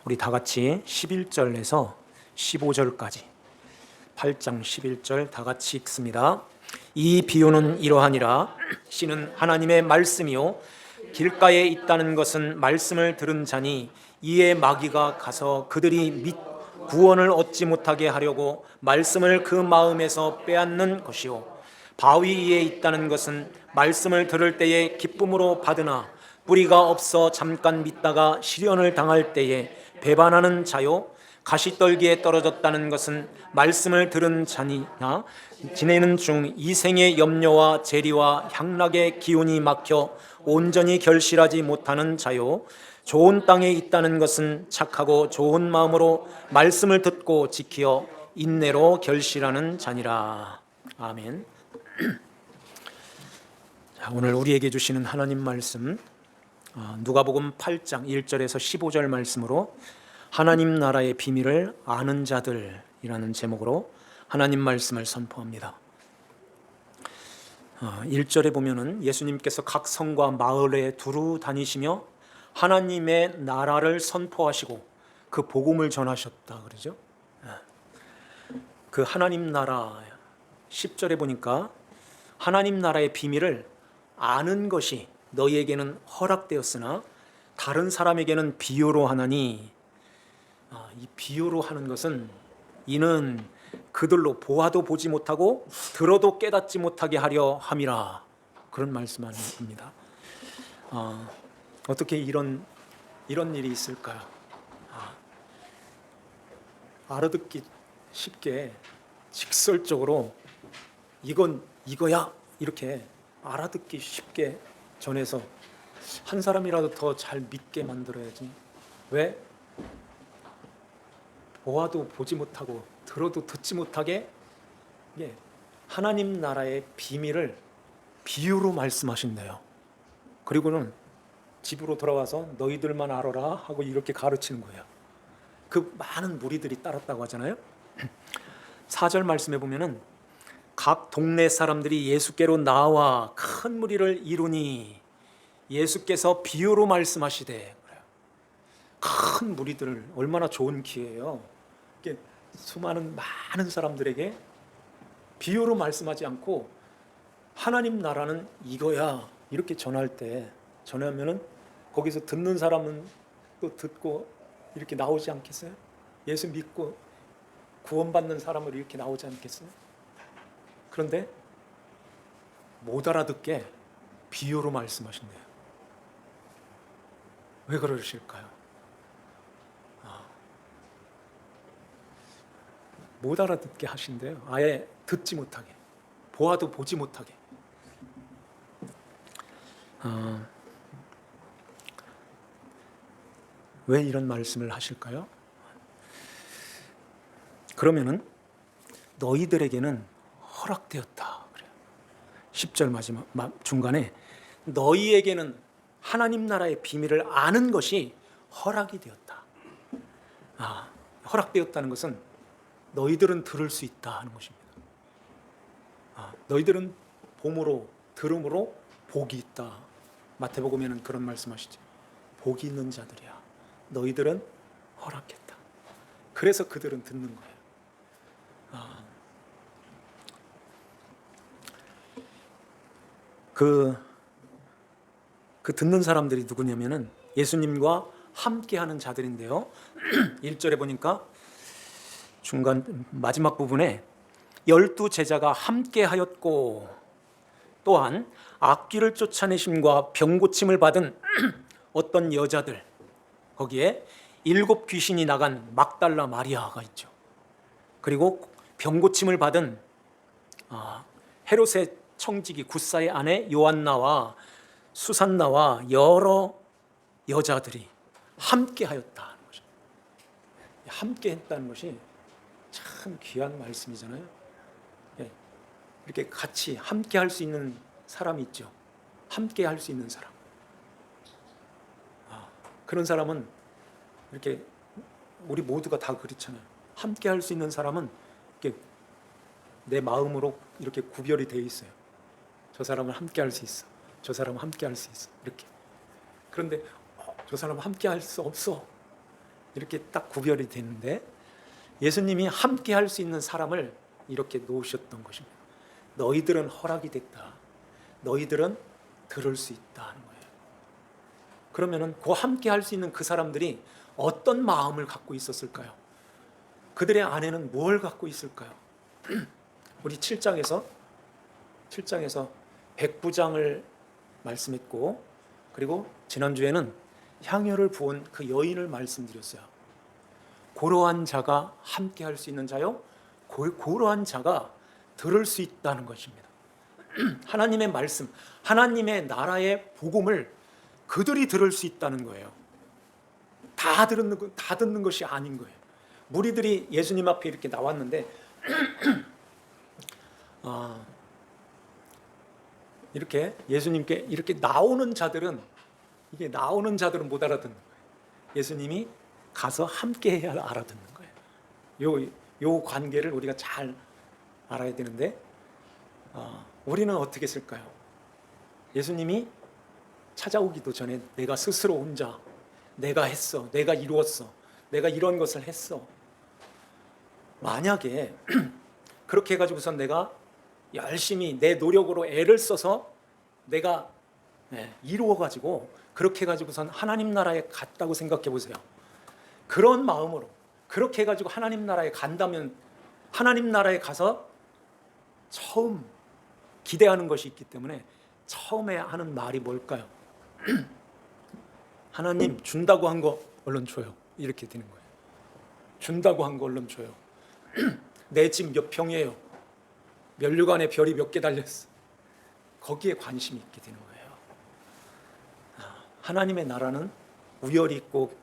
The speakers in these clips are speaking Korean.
우리 다 같이 11절에서 15절까지 8장 11절 다 같이 읽습니다. 이 비유는 이러하니라. 씨는 하나님의 말씀이요 길가에 있다는 것은 말씀을 들은 자니 이에 마귀가 가서 그들이 구원을 얻지 못하게 하려고 말씀을 그 마음에서 빼앗는 것이요 바위 위에 있다는 것은 말씀을 들을 때에 기쁨으로 받으나 뿌리가 없어 잠깐 믿다가 시련을 당할 때에 배반하는 자요 가시떨기에 떨어졌다는 것은 말씀을 들은 자니나 지내는 중 이 생의 염려와 재리와 향락의 기운이 막혀 온전히 결실하지 못하는 자요 좋은 땅에 있다는 것은 착하고 좋은 마음으로 말씀을 듣고 지키어 인내로 결실하는 자니라. 아멘. 오늘 우리에게 주시는 하나님 말씀 누가복음 8장 1절에서 15절 말씀으로 하나님 나라의 비밀을 아는 자들이라는 제목으로 하나님 말씀을 선포합니다. 1절에 보면은 예수님께서 각 성과 마을에 두루 다니시며 하나님의 나라를 선포하시고 그 복음을 전하셨다 그러죠. 그 하나님 나라 10절에 보니까 하나님 나라의 비밀을 아는 것이 너희에게는 허락되었으나 다른 사람에게는 비유로 하나니, 이 비유로 하는 것은 이는 그들로 보아도 보지 못하고 들어도 깨닫지 못하게 하려 함이라, 그런 말씀합니다. 어떻게 이런 일이 있을까요? 알아듣기 쉽게 직설적으로 이건 이거야 이렇게 알아듣기 쉽게 전해서 한 사람이라도 더 잘 믿게 만들어야지. 왜? 보아도 보지 못하고 들어도 듣지 못하게 하나님 나라의 비밀을 비유로 말씀하신대요. 그리고는 집으로 돌아와서 너희들만 알아라 하고 이렇게 가르치는 거예요. 그 많은 무리들이 따랐다고 하잖아요. 4절 말씀에 보면은 각 동네 사람들이 예수께로 나와 큰 무리를 이루니 예수께서 비유로 말씀하시되, 큰 무리들 얼마나 좋은 기회예요. 수많은 많은 사람들에게 비유로 말씀하지 않고 하나님 나라는 이거야 이렇게 전하면은 거기서 듣는 사람은 또 듣고 이렇게 나오지 않겠어요? 예수 믿고 구원받는 사람으로 이렇게 나오지 않겠어요? 그런데 못 알아듣게 비유로 말씀하신대요. 왜 그러실까요? 못 알아듣게 하신대요. 아예 듣지 못하게, 보아도 보지 못하게. 왜 이런 말씀을 하실까요? 그러면은 너희들에게는 허락되었다 그래요. 10절 마지막 중간에 너희에게는 하나님 나라의 비밀을 아는 것이 허락이 되었다. 허락되었다는 것은 너희들은 들을 수 있다 하는 것입니다. 너희들은 봄으로 들음으로 복이 있다. 마태복음에는 그런 말씀하시죠. 복이 있는 자들이야. 너희들은 허락했다. 그래서 그들은 듣는 거예요. 그 듣는 사람들이 누구냐면은 예수님과 함께하는 자들인데요. 1절에 보니까 중간 마지막 부분에 12 제자가 함께하였고 또한 악귀를 쫓아내심과 병고침을 받은 어떤 여자들, 거기에 7 귀신이 나간 막달라 마리아가 있죠. 그리고 병고침을 받은 헤롯의 청지기 굿사의 아내 요한나와 수산나와 여러 여자들이 함께하였다는 것입니다. 함께했다는 것이 참 귀한 말씀이잖아요. 이렇게 같이 함께할 수 있는 사람이 있죠. 함께할 수 있는 사람. 그런 사람은 이렇게 우리 모두가 다 그렇잖아요. 함께할 수 있는 사람은 이렇게 내 마음으로 이렇게 구별이 되어 있어요. 저 사람은 함께할 수 있어. 저 사람은 함께할 수 있어. 이렇게. 그런데 저 사람은 함께할 수 없어. 이렇게 딱 구별이 되는데 예수님이 함께 할 수 있는 사람을 이렇게 놓으셨던 것입니다. 너희들은 허락이 됐다. 너희들은 들을 수 있다 하는 거예요. 그러면은 그 함께 할 수 있는 그 사람들이 어떤 마음을 갖고 있었을까요? 그들의 안에는 뭘 갖고 있을까요? 우리 7장에서 백부장을 말씀했고, 그리고 지난주에는 향유를 부은 그 여인을 말씀드렸어요. 고러한 자가 함께 할 수 있는 자요, 고러한 자가 들을 수 있다는 것입니다. 하나님의 말씀, 하나님의 나라의 복음을 그들이 들을 수 있다는 거예요. 다 듣는 것이 아닌 거예요. 무리들이 예수님 앞에 이렇게 나왔는데 이렇게 예수님께 이렇게 나오는 자들은 못 알아듣는 거예요. 예수님이 가서 함께 해야 알아듣는 거예요. 요 관계를 우리가 잘 알아야 되는데 우리는 어떻게 했을까요? 예수님이 찾아오기도 전에 내가 스스로 혼자 내가 했어, 내가 이루었어, 내가 이런 것을 했어. 만약에 그렇게 해가지고선 내가 열심히 내 노력으로 애를 써서 내가 이루어가지고 그렇게 해가지고선 하나님 나라에 갔다고 생각해 보세요. 그런 마음으로 그렇게 해가지고 하나님 나라에 간다면 하나님 나라에 가서 처음 기대하는 것이 있기 때문에 처음에 하는 말이 뭘까요? 하나님 준다고 한 거 얼른 줘요. 이렇게 되는 거예요. 준다고 한 거 얼른 줘요. 내 집 몇 평이에요? 면류관에 별이 몇 개 달렸어. 거기에 관심이 있게 되는 거예요. 하나님의 나라는 우열이 있고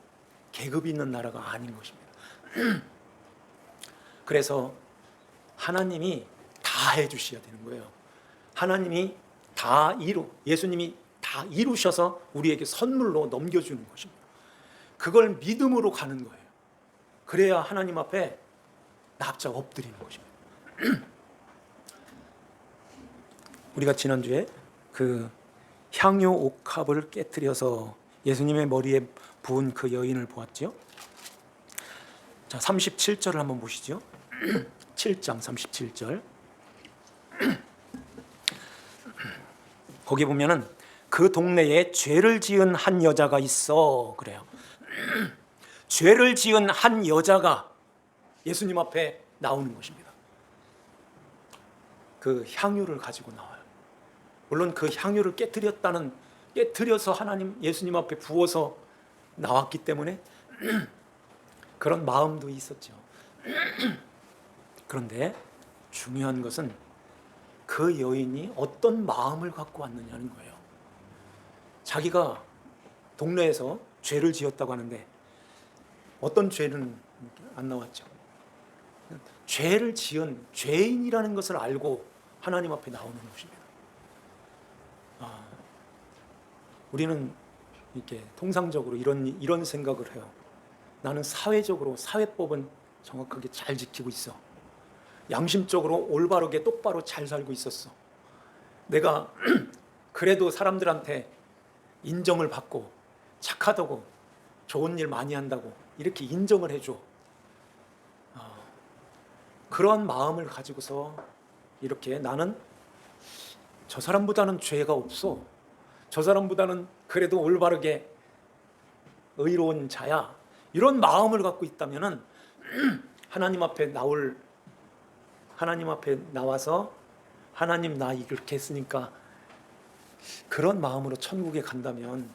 계급이 있는 나라가 아닌 것입니다. 그래서 하나님이 다 해주셔야 되는 거예요. 하나님이 예수님이 다 이루셔서 우리에게 선물로 넘겨주는 것입니다. 그걸 믿음으로 가는 거예요. 그래야 하나님 앞에 납작 엎드리는 것입니다. 우리가 지난주에 그 향유 옥합을 깨뜨려서 예수님의 머리에 부은 그 여인을 보았죠. 자, 37절을 한번 보시죠. 7장 37절. 거기 보면은 그 동네에 죄를 지은 한 여자가 있어 그래요. 죄를 지은 한 여자가 예수님 앞에 나오는 것입니다. 그 향유를 가지고 나와요. 물론 그 향유를 깨뜨려서 예수님 앞에 부어서 나왔기 때문에 그런 마음도 있었죠. 그런데 중요한 것은 그 여인이 어떤 마음을 갖고 왔느냐는 거예요. 자기가 동네에서 죄를 지었다고 하는데 어떤 죄는 안 나왔죠. 죄를 지은 죄인이라는 것을 알고 하나님 앞에 나오는 것입니다. 우리는 이렇게 통상적으로 이런 생각을 해요. 나는 사회적으로 사회법은 정확하게 잘 지키고 있어. 양심적으로 올바르게 똑바로 잘 살고 있었어. 내가 그래도 사람들한테 인정을 받고 착하다고 좋은 일 많이 한다고 이렇게 인정을 해줘. 그런 마음을 가지고서 이렇게 나는 저 사람보다는 죄가 없어. 저 사람보다는 그래도 올바르게 의로운 자야. 이런 마음을 갖고 있다면은 하나님 앞에 나와서 하나님 나 이렇게 했으니까 그런 마음으로 천국에 간다면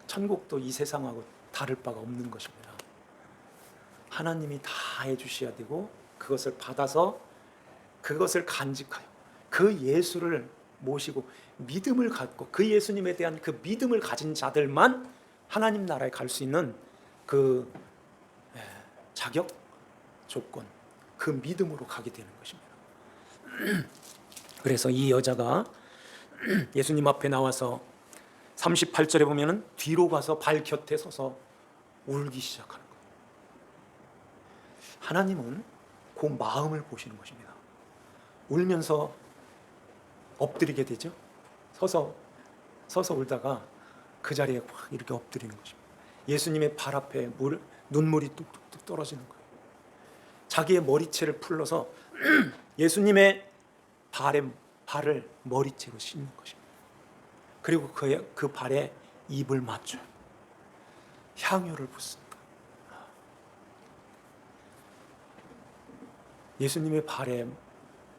천국도 이 세상하고 다를 바가 없는 것입니다. 하나님이 다 해주셔야 되고 그것을 받아서 그것을 간직하여 그 예수를 모시고 믿음을 갖고 그 예수님에 대한 그 믿음을 가진 자들만 하나님 나라에 갈 수 있는 그 자격, 조건, 그 믿음으로 가게 되는 것입니다. 그래서 이 여자가 예수님 앞에 나와서 38절에 보면은 뒤로 가서 발 곁에 서서 울기 시작하는 거예요. 하나님은 그 마음을 보시는 것입니다. 울면서 엎드리게 되죠. 서서 울다가 그 자리에 확 이렇게 엎드리는 것입니다. 예수님의 발 앞에 눈물이 뚝뚝뚝 떨어지는 거예요. 자기의 머리채를 풀러서 예수님의 발을 머리채로 씻는 것입니다. 그리고 그 발에 입을 맞춰요. 향유를 붓습니다. 예수님의 발에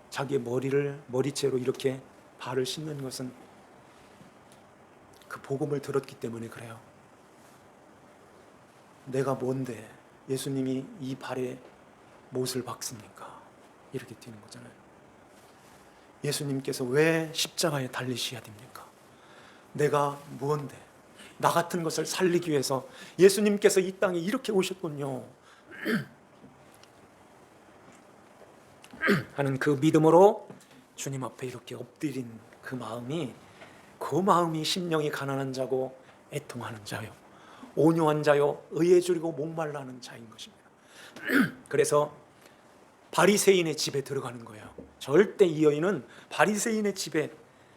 자기의 머리채로 이렇게 발을 씻는 것은 그 복음을 들었기 때문에 그래요. 내가 뭔데 예수님이 이 발에 못을 박습니까? 이렇게 되는 거잖아요. 예수님께서 왜 십자가에 달리셔야 됩니까? 내가 뭔데? 나 같은 것을 살리기 위해서 예수님께서 이 땅에 이렇게 오셨군요 하는 그 믿음으로 주님 앞에 이렇게 엎드린 그 마음이 심령이 가난한 자고 애통하는 자요, 온유한 자요, 의에 줄이고 목말라는 자인 것입니다. 그래서 바리새인의 집에 들어가는 거예요. 절대 이 여인은 바리새인의 집에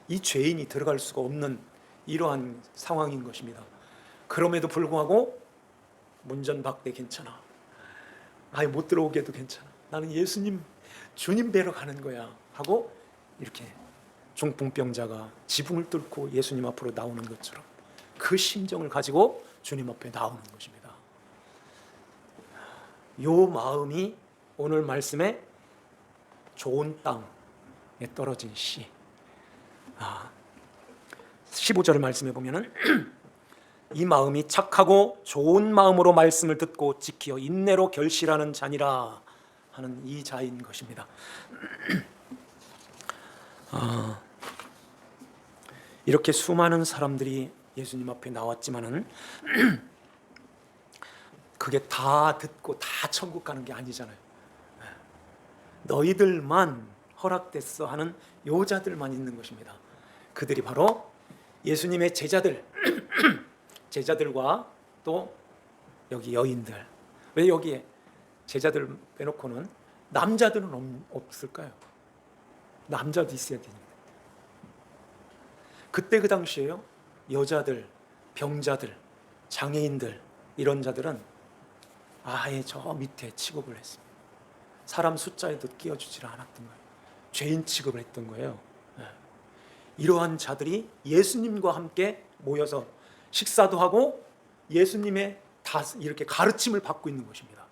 이 죄인이 들어갈 수가 없는 이러한 상황인 것입니다. 그럼에도 불구하고 문전박대 괜찮아, 아예 못 들어오게 해도 괜찮아, 나는 주님 뵈러 가는 거야 하고 이렇게 중풍병자가 지붕을 뚫고 예수님 앞으로 나오는 것처럼 그 심정을 가지고 주님 앞에 나오는 것입니다. 이 마음이 오늘 말씀에 좋은 땅에 떨어진 씨. 15절 말씀해 보면은 이 마음이 착하고 좋은 마음으로 말씀을 듣고 지키어 인내로 결실하는 자니라 하는 이 자인 것입니다. 이렇게 수많은 사람들이 예수님 앞에 나왔지만은 그게 다 듣고 다 천국 가는 게 아니잖아요. 너희들만 허락됐어 하는 여자들만 있는 것입니다. 그들이 바로 예수님의 제자들과 또 여기 여인들. 왜 여기에 제자들 빼놓고는 남자들은 없을까요? 남자도 있어야 됩니다. 그때 그 당시에요, 여자들, 병자들, 장애인들 이런 자들은 아예 저 밑에 취급을 했습니다. 사람 숫자에도 끼워주질 않았던 거예요. 죄인 취급을 했던 거예요. 이러한 자들이 예수님과 함께 모여서 식사도 하고 예수님의 다 이렇게 가르침을 받고 있는 것입니다.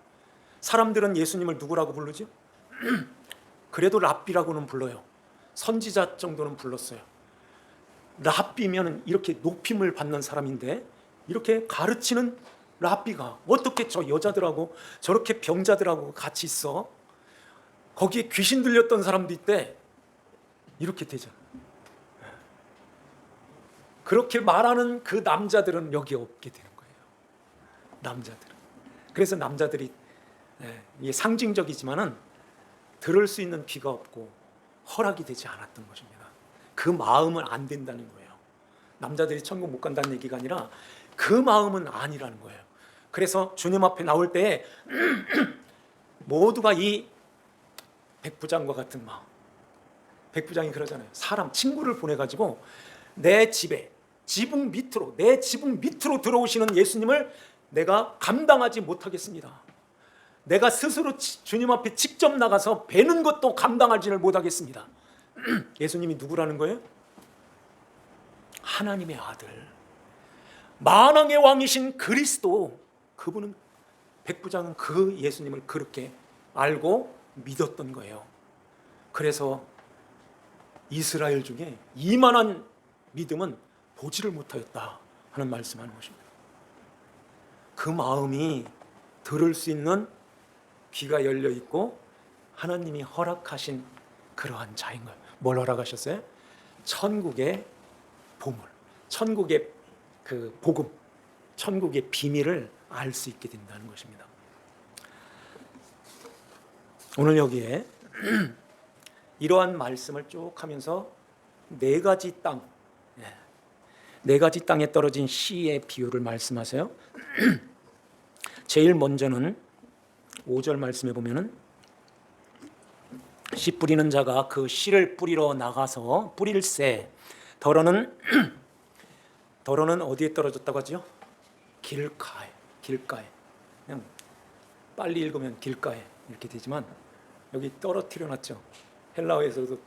사람들은 예수님을 누구라고 부르죠? 그래도 랍비라고는 불러요. 선지자 정도는 불렀어요. 랍비면 이렇게 높임을 받는 사람인데 이렇게 가르치는 랍비가 어떻게 저 여자들하고 저렇게 병자들하고 같이 있어? 거기에 귀신 들렸던 사람도 있대. 이렇게 되잖아. 그렇게 말하는 그 남자들은 여기 없게 되는 거예요. 남자들은. 그래서 남자들이 이게 상징적이지만은 들을 수 있는 귀가 없고 허락이 되지 않았던 것입니다. 그 마음은 안 된다는 거예요. 남자들이 천국 못 간다는 얘기가 아니라 그 마음은 아니라는 거예요. 그래서 주님 앞에 나올 때 모두가 이 백부장과 같은 마음. 백부장이 그러잖아요. 친구를 보내가지고 내 지붕 밑으로 들어오시는 예수님을 내가 감당하지 못하겠습니다. 내가 스스로 주님 앞에 직접 나가서 뵈는 것도 감당하지를 못하겠습니다. 예수님이 누구라는 거예요? 하나님의 아들, 만왕의 왕이신 그리스도. 그분은, 백부장은 그 예수님을 그렇게 알고 믿었던 거예요. 그래서 이스라엘 중에 이만한 믿음은 보지를 못하였다 하는 말씀하는 것입니다. 그 마음이 들을 수 있는 귀가 열려 있고 하나님이 허락하신 그러한 자인 거예요. 뭘 허락하셨어요? 천국의 보물, 천국의 그 복음, 천국의 비밀을 알 수 있게 된다는 것입니다. 오늘 여기에 이러한 말씀을 쭉 하면서 네 가지 땅에 떨어진 씨의 비유를 말씀하세요. 제일 먼저는 5절 말씀해 보면은 씨 뿌리는 자가 그 씨를 뿌리러 나가서 뿌릴새 더러는 어디에 떨어졌다고 하죠? 길가에, 길가에. 그냥 빨리 읽으면 길가에 이렇게 되지만 여기 떨어뜨려 놨죠. 헬라어에서도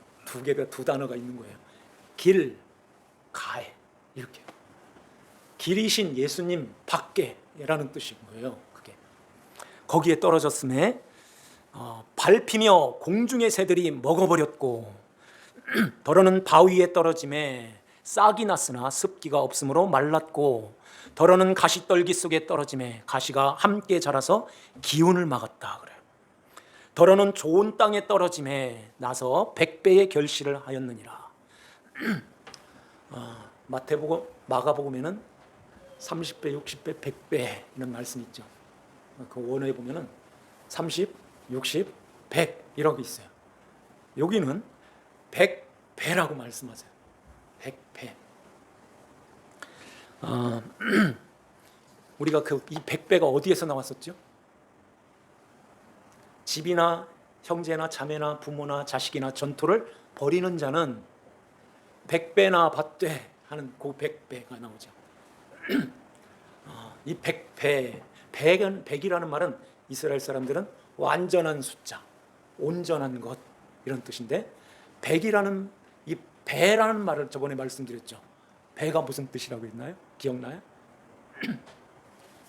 두 단어가 있는 거예요. 길, 가에 이렇게. 길이신 예수님 밖에라는 뜻인 거예요. 그게 거기에 떨어졌음에 밟히며 공중의 새들이 먹어버렸고 더러는 바위에 떨어짐에 싹이 났으나 습기가 없으므로 말랐고 더러는 가시떨기 속에 떨어짐에 가시가 함께 자라서 기운을 막았다 그래요. 더러는 좋은 땅에 떨어짐에 나서 100배의 결실을 하였느니라. 마태복음, 마가복음에는 30배, 60배, 100배 이런 말씀이 있죠. 그 원어에 보면은 30, 60, 100 이라고 있어요. 여기는 100배라고 말씀하세요. 100배. 우리가 이 100배가 어디에서 나왔었죠? 집이나 형제나 자매나 부모나 자식이나 전토를 벌이는 자는 100배나 받되 하는 그 100배가 나오죠. 이 100배, 100이라는 말은 이스라엘 사람들은 완전한 숫자, 온전한 것 이런 뜻인데 100이라는 이 배라는 말을 저번에 말씀드렸죠. 배가 무슨 뜻이라고 했나요? 기억나요?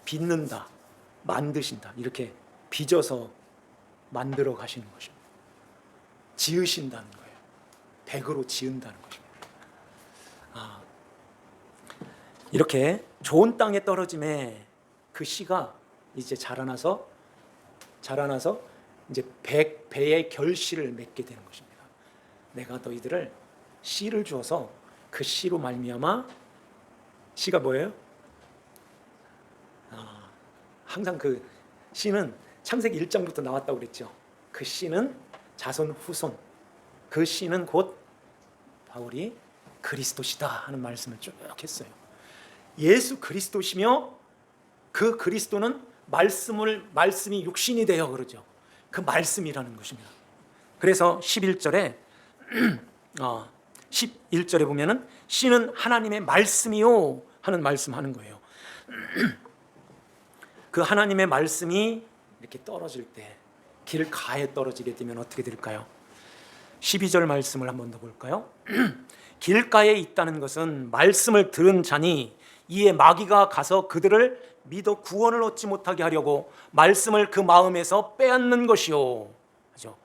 빚는다, 만드신다 이렇게 빚어서 만들어 가시는 것입니다. 지으신다는 거예요. 100으로 지은다는 것입니다. 이렇게 좋은 땅에 떨어짐에 그 씨가 이제 자라나서 이제 100배의 결실을 맺게 되는 것입니다. 내가 너희들을 씨를 주어서 그 씨로 말미암아 씨가 뭐예요? 항상 그 씨는 창세기 1장부터 나왔다고 그랬죠. 그 씨는 자손 후손, 그 씨는 곧 바울이 그리스도시다 하는 말씀을 쭉 했어요. 예수 그리스도시며 그 그리스도는 말씀이 육신이 되어 그러죠. 그 말씀이라는 것입니다. 그래서 11절에 보면은 씨는 하나님의 말씀이요 하는 말씀하는 거예요. 그 하나님의 말씀이 이렇게 떨어질 때 길가에 떨어지게 되면 어떻게 될까요? 12절 말씀을 한번 더 볼까요? 길가에 있다는 것은 말씀을 들은 자니 이에 마귀가 가서 그들을 믿어 구원을 얻지 못하게 하려고 말씀을 그 마음에서 빼앗는 것이요. 그죠?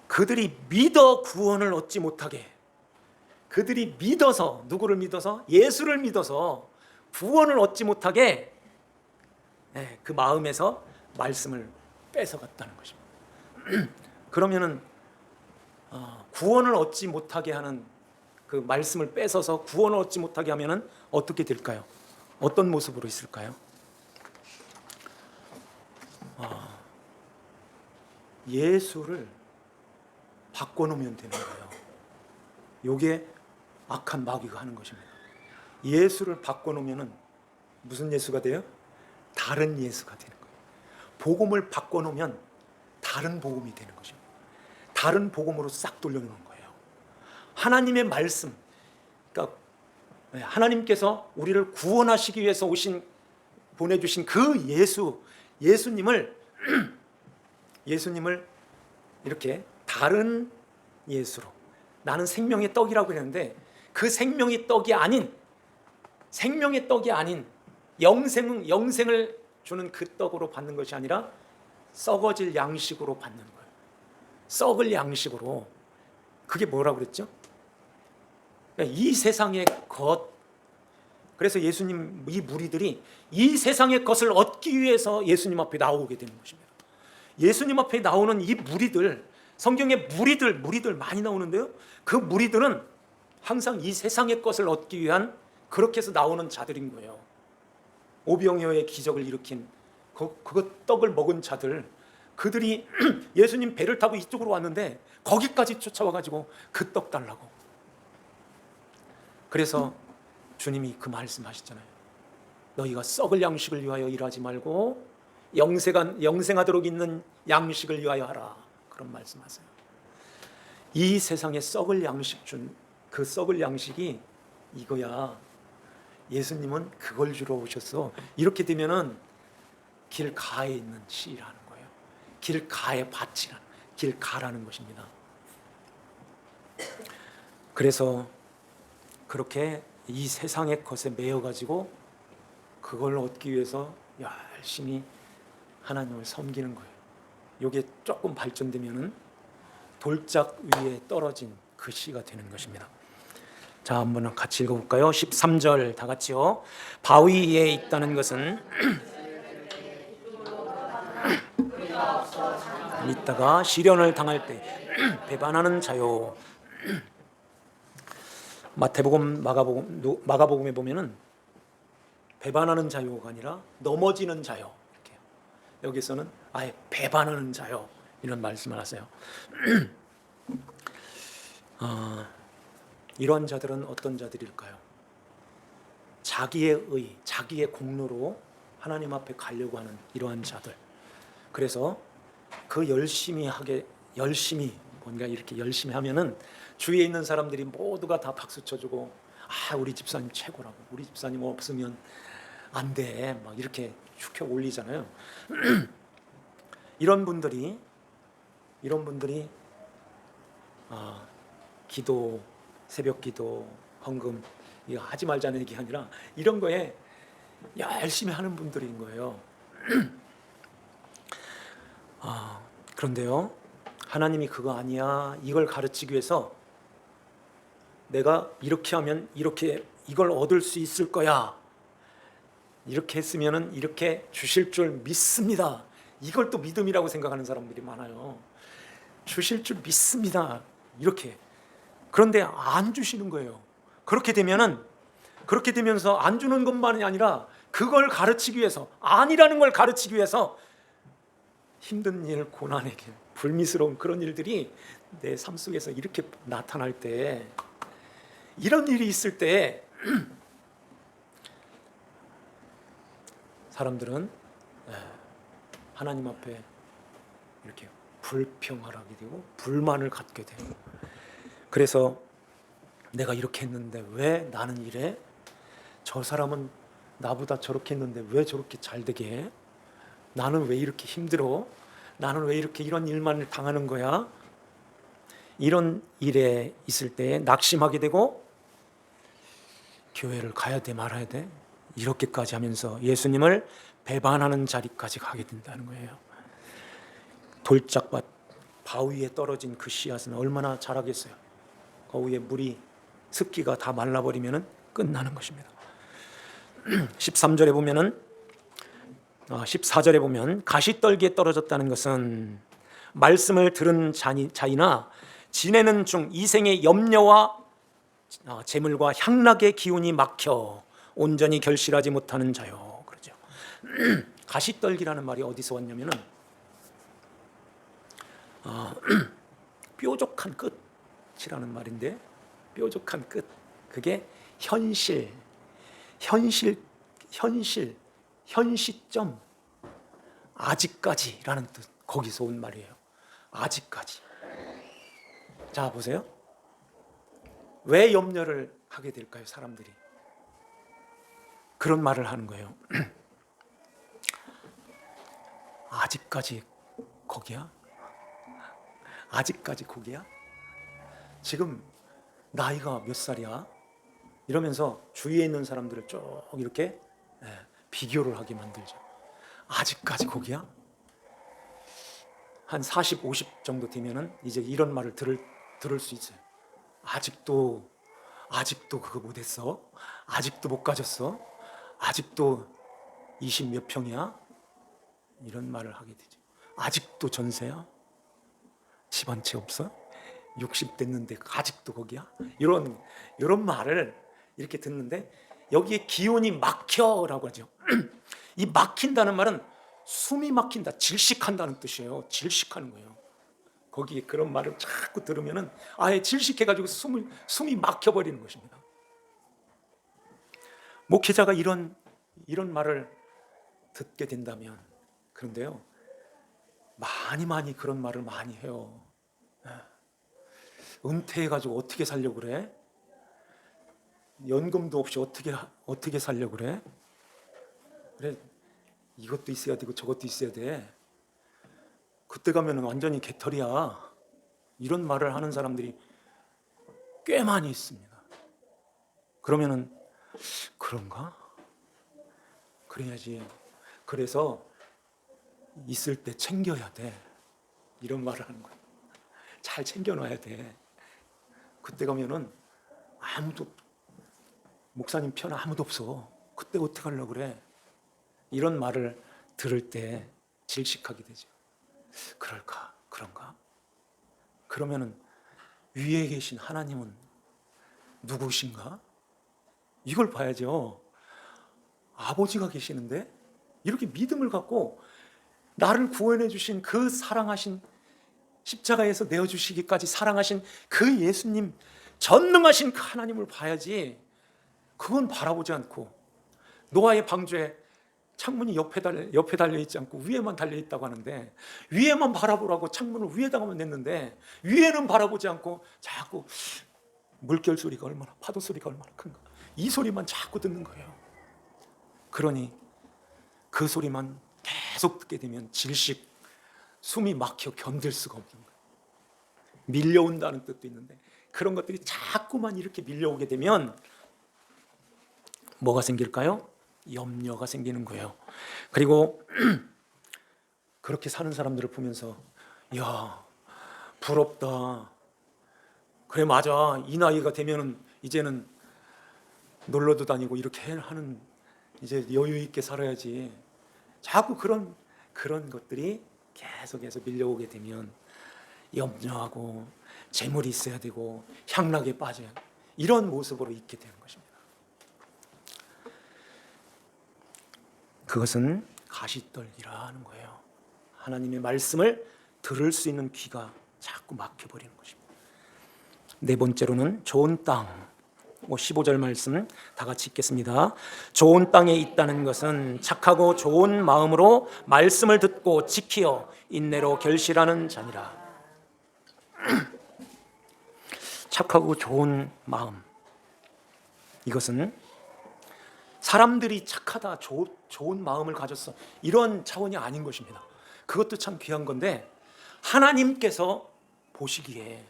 그들이 믿어 구원을 얻지 못하게, 그들이 믿어서, 누구를 믿어서? 예수를 믿어서 구원을 얻지 못하게 그 마음에서 말씀을 뺏어갔다는 것입니다. 그러면은 구원을 얻지 못하게 하는 그 말씀을 뺏어서 구원을 얻지 못하게 하면은 어떻게 될까요? 어떤 모습으로 있을까요? 예수를 바꿔놓으면 되는 거예요. 이게 악한 마귀가 하는 것입니다. 예수를 바꿔놓으면은 무슨 예수가 돼요? 다른 예수가 되는 거예요. 복음을 바꿔놓으면 다른 복음이 되는 것입니다. 다른 복음으로 싹 돌려놓는 거예요. 하나님의 말씀, 그러니까 하나님께서 우리를 구원하시기 위해서 보내주신 그 예수님을 이렇게 다른 예수로, 나는 생명의 떡이라고 그랬는데 그 생명의 떡이 아닌 영생을 주는 그 떡으로 받는 것이 아니라 썩어질 양식으로 받는 거예요. 썩을 양식으로. 그게 뭐라고 그랬죠? 이 세상의 것. 그래서 예수님, 이 무리들이 이 세상의 것을 얻기 위해서 예수님 앞에 나오게 되는 것입니다. 예수님 앞에 나오는 이 무리들, 성경에 무리들 많이 나오는데요, 그 무리들은 항상 이 세상의 것을 얻기 위한, 그렇게 해서 나오는 자들인 거예요. 오병이어의 기적을 일으킨 그 떡을 먹은 자들, 그들이 예수님 배를 타고 이쪽으로 왔는데 거기까지 쫓아와가지고 그 떡 달라고. 그래서 주님이 그 말씀하셨잖아요. 너희가 썩을 양식을 위하여 일하지 말고 영생하도록 있는 양식을 위하여 하라. 그런 말씀하세요. 이 세상에 썩을 양식 그 썩을 양식이 이거야. 예수님은 그걸 주러 오셨어. 이렇게 되면은 길가에 있는 씨라는 거예요. 길가의 밭이라는, 길가라는 것입니다. 그래서 그렇게 이 세상의 것에 매여가지고 그걸 얻기 위해서 열심히 하나님을 섬기는 거예요. 이게 조금 발전되면은 돌짝 위에 떨어진 그 씨가 되는 것입니다. 자, 한번 같이 읽어볼까요? 13절 다 같이요. 바위에 있다는 것은 있다가 시련을 당할 때 배반하는 자요. 마태복음, 마가복음에 보면은 배반하는 자요가 아니라 넘어지는 자요. 이렇게. 여기서는 아예 배반하는 자요. 이런 말씀을 하세요. 이런 자들은 어떤 자들일까요? 자기의 의, 자기의 공로로 하나님 앞에 가려고 하는 이러한 자들. 그래서 그 열심히 뭔가 이렇게 열심히 하면은 주위에 있는 사람들이 모두가 다 박수 쳐주고, 아, 우리 집사님 최고라고, 우리 집사님 없으면 안 돼, 막 이렇게 축혀 올리잖아요. 이런 분들이 기도, 새벽 기도, 헌금 이거 하지 말자는 얘기 아니라 이런 거에 열심히 하는 분들인 거예요. 그런데요, 하나님이 그거 아니야. 이걸 가르치기 위해서 내가 이렇게 하면 이걸 얻을 수 있을 거야. 이렇게 했으면은 이렇게 주실 줄 믿습니다. 이걸 또 믿음이라고 생각하는 사람들이 많아요. 주실 줄 믿습니다. 이렇게. 그런데 안 주시는 거예요. 그렇게 되면서 안 주는 것만이 아니라 그걸 가르치기 위해서, 아니라는 걸 가르치기 위해서 힘든 일, 고난의 길, 불미스러운 그런 일들이 내 삶 속에서 이렇게 나타날 때, 이런 일이 있을 때 사람들은 하나님 앞에 이렇게 불평하게 되고 불만을 갖게 돼요. 그래서 내가 이렇게 했는데 왜 나는 이래? 저 사람은 나보다 저렇게 했는데 왜 저렇게 잘 되게 해? 나는 왜 이렇게 힘들어? 나는 왜 이렇게 이런 일만 당하는 거야? 이런 일에 있을 때 낙심하게 되고, 교회를 가야 돼 말아야 돼? 이렇게까지 하면서 예수님을 배반하는 자리까지 가게 된다는 거예요. 돌짝밭 바위에 떨어진 그 씨앗은 얼마나 자라겠어요? 그 위에 물이, 습기가 다 말라버리면 끝나는 것입니다. 13절에 보면은 14절에 보면 가시떨기에 떨어졌다는 것은 말씀을 들은 자이나 지내는 중 이생의 염려와 재물과 향락의 기운이 막혀 온전히 결실하지 못하는 자요. 그러죠. 가시떨기라는 말이 어디서 왔냐면은 뾰족한 끝이라는 말인데, 뾰족한 끝, 그게 현시점, 아직까지라는 뜻, 거기서 온 말이에요. 아직까지. 자, 보세요. 왜 염려를 하게 될까요, 사람들이? 그런 말을 하는 거예요. 아직까지 거기야? 아직까지 거기야? 지금 나이가 몇 살이야? 이러면서 주위에 있는 사람들을 쭉 이렇게 비교를 하게 만들죠. 아직까지 거기야? 한 40, 50 정도 되면은 이제 이런 말을 들을 수 있어요. 아직도 그거 못했어? 아직도 못 가졌어? 아직도 20 몇 평이야? 이런 말을 하게 되죠. 아직도 전세야? 집 한 채 없어? 60 됐는데 아직도 거기야? 이런 말을 이렇게 듣는데, 여기에 기운이 막혀라고 하죠. 이 막힌다는 말은 숨이 막힌다, 질식한다는 뜻이에요. 질식하는 거예요. 거기에 그런 말을 자꾸 들으면은 아예 질식해가지고 숨이 막혀버리는 것입니다. 목회자가 이런 말을 듣게 된다면, 그런데요, 많이 그런 말을 많이 해요. 은퇴해가지고 어떻게 살려고 그래? 연금도 없이 어떻게 살려고 그래? 그래, 이것도 있어야 되고 저것도 있어야 돼. 그때 가면은 완전히 개털이야. 이런 말을 하는 사람들이 꽤 많이 있습니다. 그러면은 그런가? 그래야지. 그래서 있을 때 챙겨야 돼. 이런 말을 하는 거야. 잘 챙겨놔야 돼. 그때 가면은 아무도, 목사님 편 아무도 없어. 그때 어떻게 하려고 그래? 이런 말을 들을 때 질식하게 되죠. 그럴까? 그런가? 그러면은 위에 계신 하나님은 누구신가? 이걸 봐야죠. 아버지가 계시는데 이렇게 믿음을 갖고 나를 구원해 주신 그 사랑하신, 십자가에서 내어주시기까지 사랑하신 그 예수님, 전능하신 그 하나님을 봐야지. 그건 바라보지 않고 노아의 방주에 창문이 옆에 달려 있지 않고 위에만 달려 있다고 하는데, 위에만 바라보라고 창문을 위에다가만 냈는데 위에는 바라보지 않고 자꾸 물결 소리가 얼마나, 파도 소리가 얼마나 큰가, 이 소리만 자꾸 듣는 거예요. 그러니 그 소리만 계속 듣게 되면 질식, 숨이 막혀 견딜 수가 없는 거예요. 밀려온다는 뜻도 있는데 그런 것들이 자꾸만 이렇게 밀려오게 되면 뭐가 생길까요? 염려가 생기는 거예요. 그리고 그렇게 사는 사람들을 보면서, 야, 부럽다. 그래, 맞아. 이 나이가 되면은 이제는 놀러도 다니고 이렇게 하는, 이제 여유 있게 살아야지. 자꾸 그런 것들이 계속해서 밀려오게 되면 염려하고 재물이 있어야 되고 향락에 빠져야, 이런 모습으로 있게 되는 것입니다. 그것은 가시떨기라 하는 거예요. 하나님의 말씀을 들을 수 있는 귀가 자꾸 막혀버리는 것입니다. 네 번째로는 좋은 땅. 15절 말씀 다 같이 읽겠습니다. 좋은 땅에 있다는 것은 착하고 좋은 마음으로 말씀을 듣고 지키어 인내로 결실하는 자니라. 착하고 좋은 마음, 이것은 사람들이 착하다, 좋은 마음을 가졌어, 이런 차원이 아닌 것입니다. 그것도 참 귀한 건데 하나님께서 보시기에,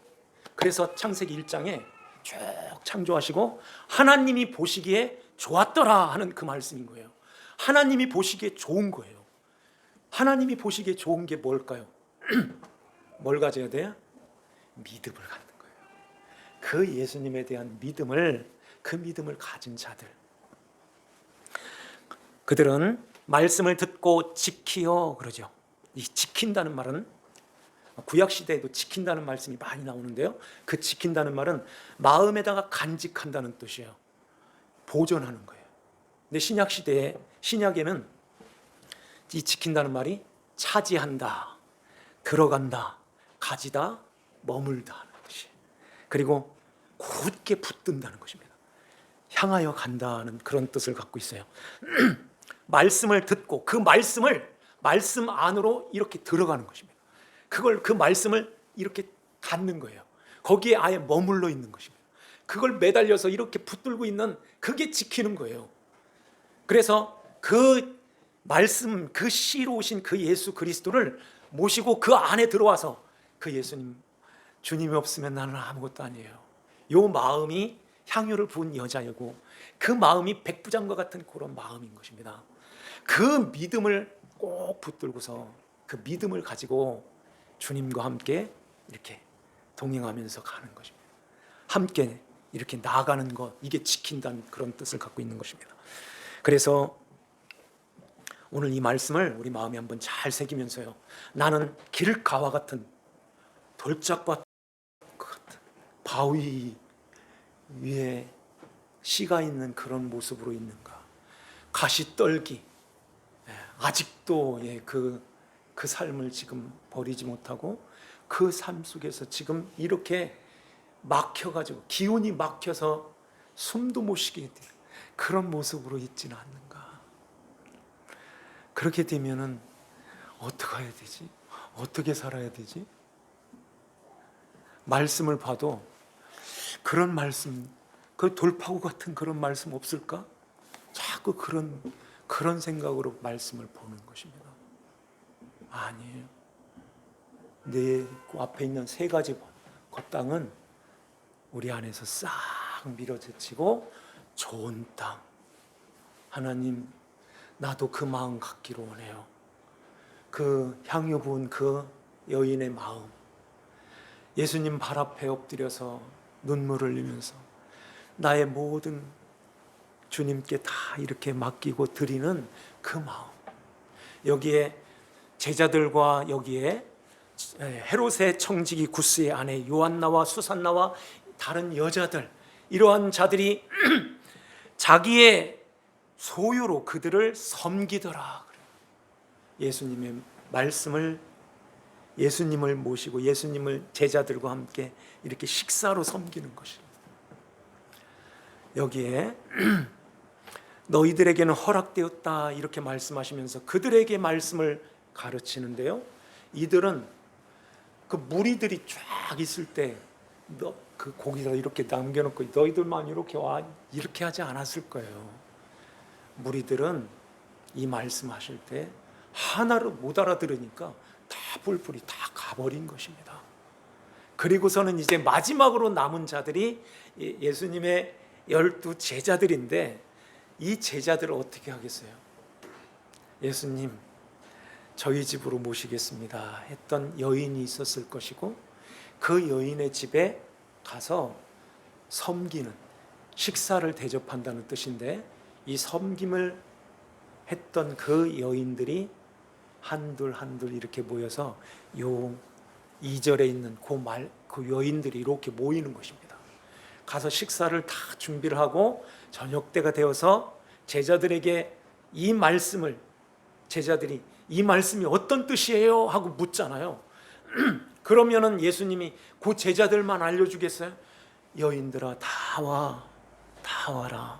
그래서 창세기 1장에 쭉 창조하시고 하나님이 보시기에 좋았더라 하는 그 말씀인 거예요. 하나님이 보시기에 좋은 거예요. 하나님이 보시기에 좋은 게 뭘까요? 뭘 가져야 돼요? 믿음을 갖는 거예요. 그 예수님에 대한 믿음을, 그 믿음을 가진 자들, 그들은 말씀을 듣고 지키어 그러죠. 이 지킨다는 말은 구약 시대에도 지킨다는 말씀이 많이 나오는데요, 그 지킨다는 말은 마음에다가 간직한다는 뜻이에요. 보존하는 거예요. 근데 신약 시대에, 신약에는 이 지킨다는 말이 차지한다, 들어간다, 가지다, 머물다 하는 것이, 그리고 굳게 붙든다는 것입니다. 향하여 간다는 그런 뜻을 갖고 있어요. 말씀을 듣고 그 말씀 안으로 이렇게 들어가는 것입니다. 그 말씀을 이렇게 갖는 거예요. 거기에 아예 머물러 있는 것입니다. 그걸 매달려서 이렇게 붙들고 있는, 그게 지키는 거예요. 그래서 그 말씀, 그 씨로 오신 그 예수 그리스도를 모시고 그 안에 들어와서 그 예수님, 주님이 없으면 나는 아무것도 아니에요, 요 마음이 향유를 부은 여자이고 그 마음이 백부장과 같은 그런 마음인 것입니다. 그 믿음을 꼭 붙들고서 그 믿음을 가지고 주님과 함께 이렇게 동행하면서 가는 것입니다. 함께 이렇게 나아가는 것, 이게 지킨다는 그런 뜻을 갖고 있는 것입니다. 그래서 오늘 이 말씀을 우리 마음에 한번 잘 새기면서요, 나는 길가와 같은, 돌짝밭 같은 바위 위에 씨가 있는 그런 모습으로 있는가? 가시떨기, 아직도 그 삶을 지금 버리지 못하고 그 삶 속에서 지금 이렇게 막혀가지고, 기운이 막혀서 숨도 못 쉬게 되는 그런 모습으로 있지는 않는가? 그렇게 되면은 어떻게 해야 되지? 어떻게 살아야 되지? 말씀을 봐도 그런 말씀 그 돌파구 같은 그런 말씀 없을까? 자꾸 그런 생각으로 말씀을 보는 것입니다. 아니에요. 내 앞에 있는 세 가지 것 땅은 우리 안에서 싹 밀어제치고 좋은 땅. 하나님, 나도 그 마음 갖기로 원해요. 그 향유 부은 그 여인의 마음, 예수님 발 앞에 엎드려서 눈물을 흘리면서 나의 모든 주님께 다 이렇게 맡기고 드리는 그 마음. 여기에 제자들과 여기에 헤롯의 청지기 구스의 아내 요한나와 수산나와 다른 여자들, 이러한 자들이 자기의 소유로 그들을 섬기더라. 예수님의 말씀을, 예수님을 모시고 예수님을 제자들과 함께 이렇게 식사로 섬기는 것입니다. 여기에 너희들에게는 허락되었다 이렇게 말씀하시면서 그들에게 말씀을 가르치는데요. 이들은 그 무리들이 쫙 있을 때 그 고기다 이렇게 남겨놓고 너희들만 이렇게 와 이렇게 하지 않았을 거예요. 무리들은 이 말씀하실 때 하나를 못 알아들으니까 다 뿔뿔이 다 가버린 것입니다. 그리고서는 이제 마지막으로 남은 자들이 예수님의 12 제자들인데 이 제자들을 어떻게 하겠어요? 예수님, 저희 집으로 모시겠습니다 했던 여인이 있었을 것이고 그 여인의 집에 가서 섬기는, 식사를 대접한다는 뜻인데 이 섬김을 했던 그 여인들이 한둘 이렇게 모여서 요 2절에 있는 그 여인들이 이렇게 모이는 것입니다. 가서 식사를 다 준비를 하고 저녁 때가 되어서 제자들에게 이 말씀을, 제자들이 이 말씀이 어떤 뜻이에요? 하고 묻잖아요. 그러면은 예수님이 그 제자들만 알려주겠어요? 여인들아 다 와라.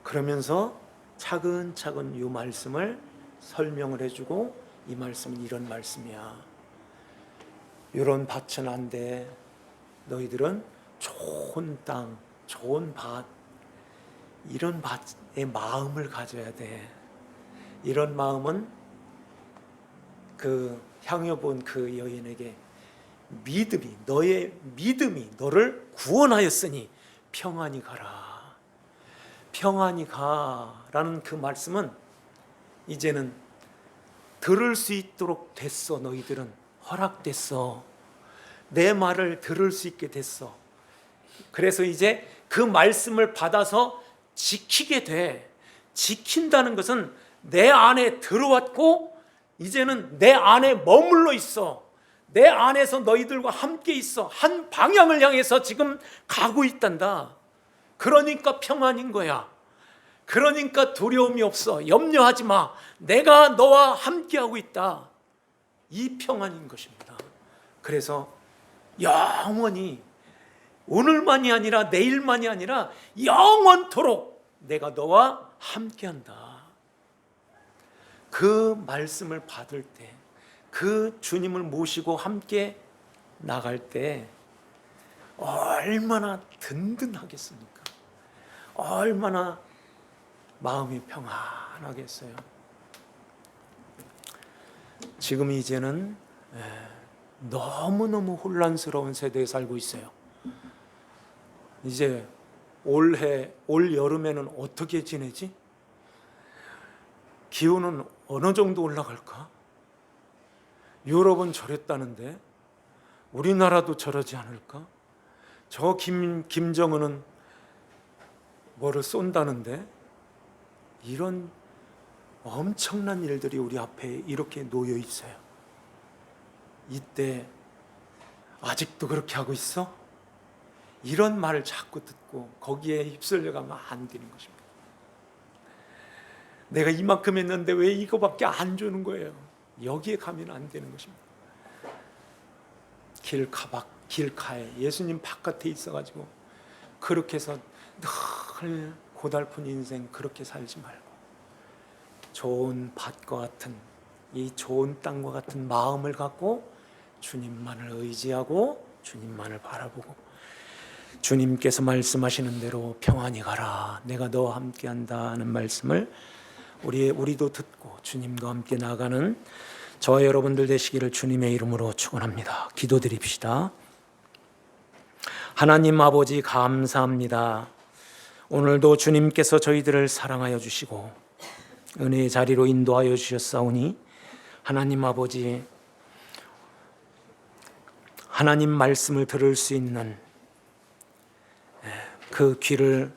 그러면서 차근차근 이 말씀을 설명을 해주고 이 말씀은 이런 말씀이야. 이런 밭은 안 돼. 너희들은 좋은 땅, 좋은 밭, 이런 밭의 마음을 가져야 돼. 이런 마음은 그 향유 본 그 여인에게 너의 믿음이 너를 구원하였으니 평안히 가라. 평안히 가라는 그 말씀은 이제는 들을 수 있도록 됐어. 너희들은 허락됐어. 내 말을 들을 수 있게 됐어. 그래서 이제 그 말씀을 받아서 지키게 돼. 지킨다는 것은 내 안에 들어왔고 이제는 내 안에 머물러 있어. 내 안에서 너희들과 함께 있어. 한 방향을 향해서 지금 가고 있단다. 그러니까 평안인 거야. 그러니까 두려움이 없어. 염려하지 마. 내가 너와 함께하고 있다. 이 평안인 것입니다. 그래서 영원히, 오늘만이 아니라 내일만이 아니라 영원토록 내가 너와 함께한다. 그 말씀을 받을 때, 그 주님을 모시고 함께 나갈 때 얼마나 든든하겠습니까? 얼마나 마음이 평안하겠어요. 지금 이제는 너무너무 혼란스러운 세대에 살고 있어요. 이제 올 여름에는 어떻게 지내지? 기온은 어느 정도 올라갈까? 유럽은 저랬다는데 우리나라도 저러지 않을까? 저 김정은은 뭐를 쏜다는데 이런 엄청난 일들이 우리 앞에 이렇게 놓여 있어요. 이때 아직도 그렇게 하고 있어? 이런 말을 자꾸 듣고 거기에 휩쓸려 가면 안 되는 것입니다. 내가 이만큼 했는데 왜 이거밖에 안 주는 거예요? 여기에 가면 안 되는 것입니다. 길가에 예수님 바깥에 있어가지고 그렇게 해서 늘 고달픈 인생 그렇게 살지 말고 좋은 밭과 같은 이 좋은 땅과 같은 마음을 갖고 주님만을 의지하고 주님만을 바라보고 주님께서 말씀하시는 대로 평안히 가라, 내가 너와 함께한다 하는 말씀을 우리도 듣고 주님과 함께 나가는 저와 여러분들 되시기를 주님의 이름으로 축원합니다. 기도드립시다. 하나님 아버지 감사합니다. 오늘도 주님께서 저희들을 사랑하여 주시고 은혜의 자리로 인도하여 주셨사오니 하나님 아버지, 하나님 말씀을 들을 수 있는 그 귀를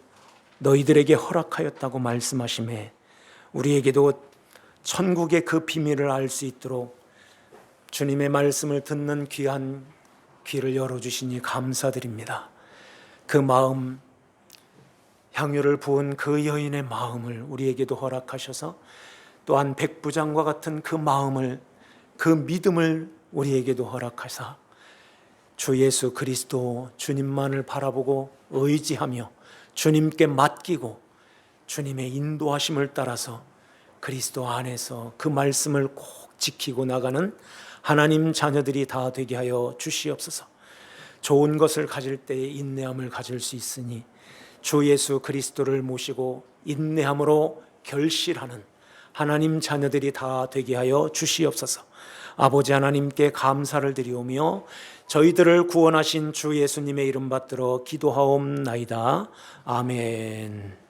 너희들에게 허락하였다고 말씀하심에 우리에게도 천국의 그 비밀을 알 수 있도록 주님의 말씀을 듣는 귀한 귀를 열어주시니 감사드립니다. 그 마음, 향유를 부은 그 여인의 마음을 우리에게도 허락하셔서 또한 백부장과 같은 그 마음을, 그 믿음을 우리에게도 허락하사 주 예수 그리스도 주님만을 바라보고 의지하며 주님께 맡기고 주님의 인도하심을 따라서 그리스도 안에서 그 말씀을 꼭 지키고 나가는 하나님 자녀들이 다 되게 하여 주시옵소서. 좋은 것을 가질 때에 인내함을 가질 수 있으니 주 예수 그리스도를 모시고 인내함으로 결실하는 하나님 자녀들이 다 되게 하여 주시옵소서. 아버지 하나님께 감사를 드리오며 저희들을 구원하신 주 예수님의 이름 받들어 기도하옵나이다. 아멘.